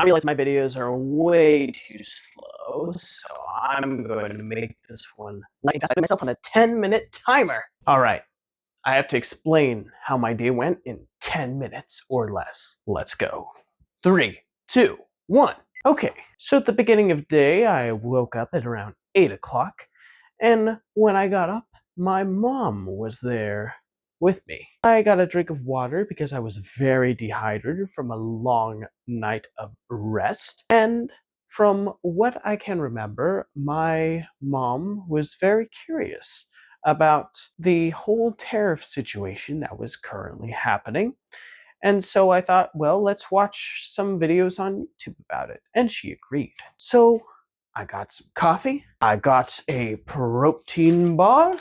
I realize my videos are way too slow, so I'm going to make this one lightning fast. I put myself on a 10-minute timer. All right, I have to explain how my day went in 10 minutes or less. Let's go. 3, 2, 1. Okay, so at the beginning of the day, I woke up at around 8 o'clock, and when I got up, my mom was there with me. I got a drink of water because I was very dehydrated from a long night of rest, and from what I can remember, my mom was very curious about the whole tariff situation that was currently happening. And so I thought, well, let's watch some videos on YouTube about it. And she agreed. So I got some coffee. I got a protein bar.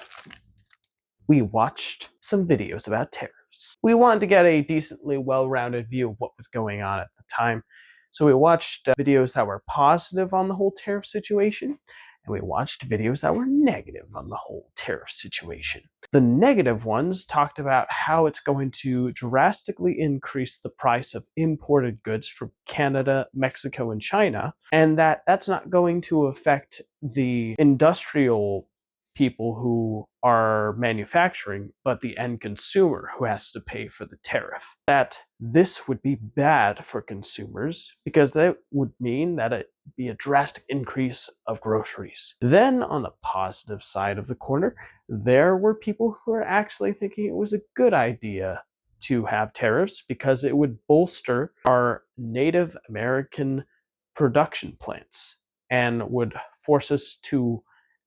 We watched some videos about tariffs. We wanted to get a decently well-rounded view of what was going on at the time. So we watched videos that were positive on the whole tariff situation, and we watched videos that were negative on the whole tariff situation. The negative ones talked about how it's going to drastically increase the price of imported goods from Canada, Mexico, and China, and that's not going to affect the industrial people who are manufacturing, but the end consumer who has to pay for the tariff. That this would be bad for consumers because that would mean that it'd be a drastic increase of groceries. Then on the positive side of the corner, there were people who are actually thinking it was a good idea to have tariffs because it would bolster our Native American production plants and would force us to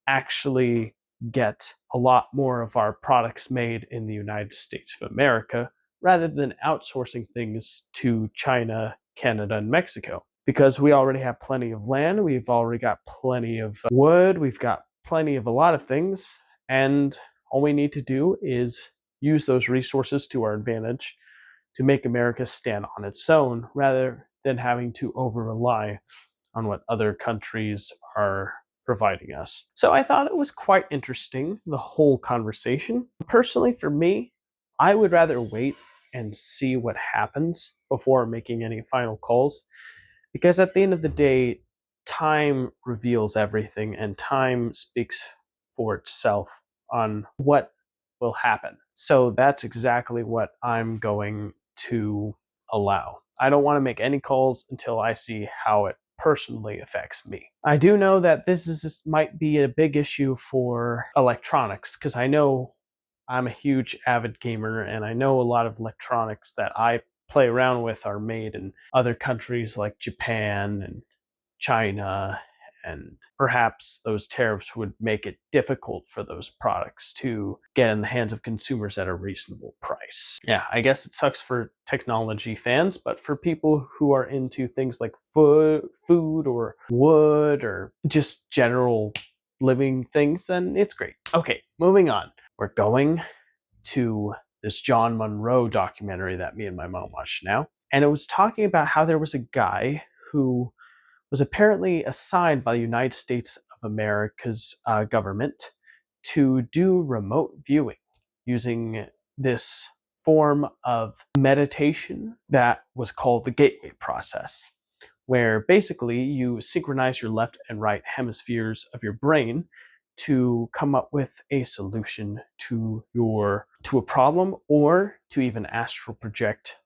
actually get a lot more of our products made in the United States of America rather than outsourcing things to China, Canada, and Mexico. Because we already have plenty of land, we've already got plenty of wood, we've got plenty of a lot of things, and all we need to do is use those resources to our advantage to make America stand on its own rather than having to over-rely on what other countries are providing us. So I thought it was quite interesting, the whole conversation. Personally, for me, I would rather wait and see what happens before making any final calls, because at the end of the day, time reveals everything and time speaks for itself on what will happen. So that's exactly what I'm going to allow. I don't want to make any calls until I see how it personally affects me. I do know that might be a big issue for electronics because I know I'm a huge avid gamer and I know a lot of electronics that I play around with are made in other countries like Japan and China, and perhaps those tariffs would make it difficult for those products to get in the hands of consumers at a reasonable price. Yeah, I guess it sucks for technology fans, but for people who are into things like food or wood or just general living things, then it's great. Okay, moving on. We're going to this John Monroe documentary that me and my mom watched now. And it was talking about how there was a guy who was apparently assigned by the United States of America's government to do remote viewing using this form of meditation that was called the gateway process, where basically you synchronize your left and right hemispheres of your brain to come up with a solution to a problem, or to even astral project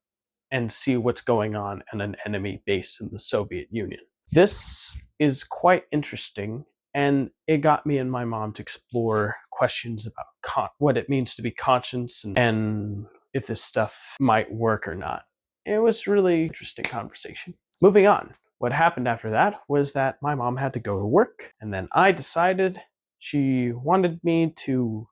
and see what's going on in an enemy base in the Soviet Union. This is quite interesting, and it got me and my mom to explore questions about what it means to be conscious and if this stuff might work or not. It was really interesting conversation. Moving on. What happened after that was that my mom had to go to work, and then I decided she wanted me to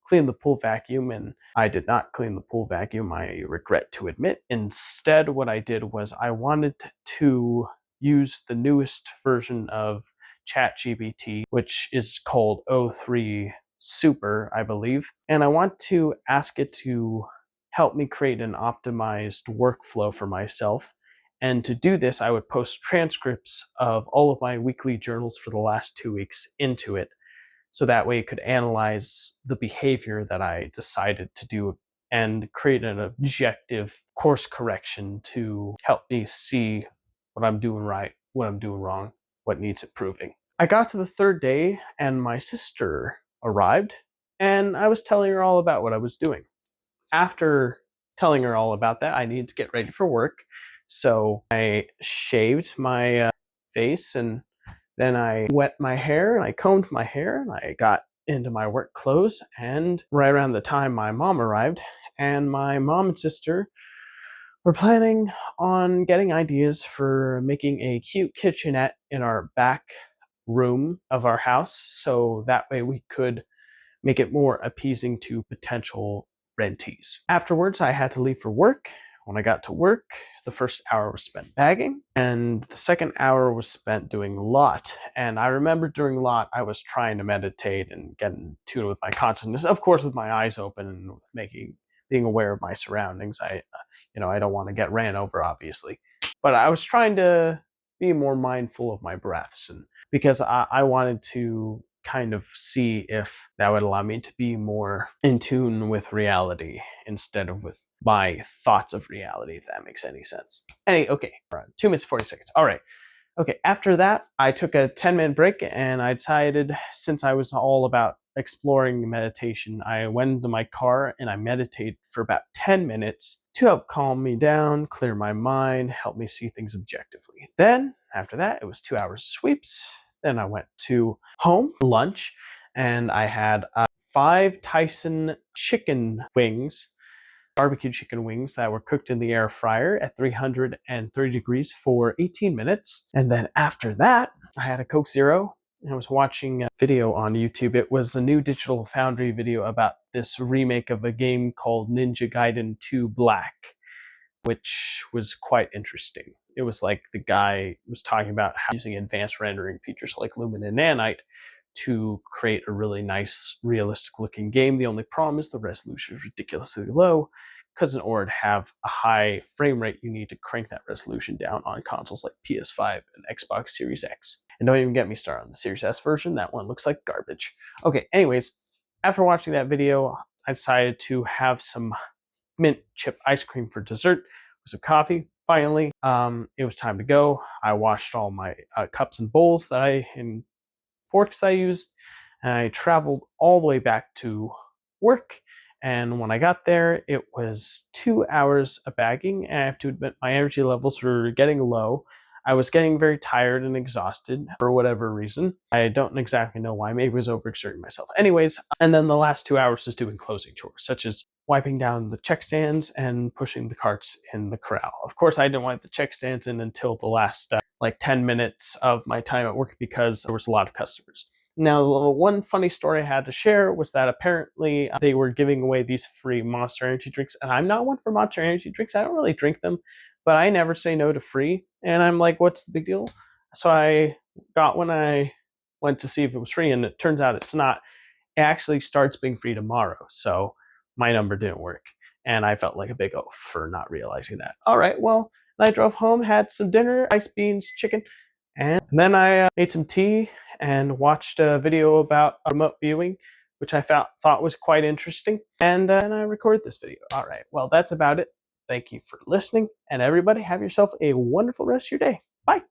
clean the pool vacuum, and I did not clean the pool vacuum, I regret to admit. Instead, what I did was I wanted to use the newest version of ChatGPT, which is called O3 Super, I believe, and I want to ask it to help me create an optimized workflow for myself. And to do this, I would post transcripts of all of my weekly journals for the last 2 weeks into it, so that way it could analyze the behavior that I decided to do and create an objective course correction to help me see what I'm doing right, what I'm doing wrong, what needs improving. I got to the third day and my sister arrived, and I was telling her all about what I was doing. After telling her all about that, I needed to get ready for work. So I shaved my face, and then I wet my hair and I combed my hair and I got into my work clothes. And right around the time my mom arrived, and my mom and sister were planning on getting ideas for making a cute kitchenette in our back room of our house, so that way we could make it more appeasing to potential rentees. Afterwards, I had to leave for work. When I got to work, the first hour was spent bagging, and the second hour was spent doing lot. And I remember during lot, I was trying to meditate and get in tune with my consciousness, of course, with my eyes open and being aware of my surroundings. I don't want to get ran over, obviously, but I was trying to be more mindful of my breaths, and because I wanted to kind of see if that would allow me to be more in tune with reality instead of with my thoughts of reality, if that makes any sense. Okay, 2 minutes, 40 seconds. All right. Okay, after that, I took a 10-minute break and I decided, since I was all about exploring meditation, I went into my car and I meditated for about 10 minutes to help calm me down, clear my mind, help me see things objectively. Then, after that, it was 2 hours sweeps. Then I went to home for lunch and I had 5 Tyson chicken wings, barbecue chicken wings that were cooked in the air fryer at 330 degrees for 18 minutes. And then after that, I had a Coke Zero. I was watching a video on YouTube. It was a new Digital Foundry video about this remake of a game called Ninja Gaiden 2 Black, which was quite interesting. It was like the guy was talking about how using advanced rendering features like Lumen and Nanite to create a really nice, realistic looking game. The only problem is the resolution is ridiculously low, because in order to have a high frame rate, you need to crank that resolution down on consoles like PS5 and Xbox Series X. And don't even get me started on the Series S version. That one looks like garbage. Okay, anyways, after watching that video, I decided to have some mint chip ice cream for dessert with some coffee. Finally, it was time to go. I washed all my cups and bowls and forks that I used, and I traveled all the way back to work. And when I got there, it was 2 hours of bagging, and I have to admit my energy levels were getting low. I was getting very tired and exhausted for whatever reason. I don't exactly know why. Maybe I was overexerting myself. Anyways, and then the last 2 hours was doing closing chores, such as wiping down the check stands and pushing the carts in the corral. Of course, I didn't wipe the check stands in until the last 10 minutes of my time at work because there was a lot of customers. Now, one funny story I had to share was that apparently they were giving away these free Monster Energy drinks, and I'm not one for Monster Energy drinks. I don't really drink them, but I never say no to free. And I'm like, what's the big deal? So I got when I went to see if it was free, and it turns out it's not. It actually starts being free tomorrow. So my number didn't work. And I felt like a big oaf for not realizing that. All right, well, I drove home, had some dinner, rice, beans, chicken, and then I ate some tea and watched a video about remote viewing, which I thought was quite interesting. And I recorded this video. All right, well, that's about it. Thank you for listening. And everybody, have yourself a wonderful rest of your day. Bye.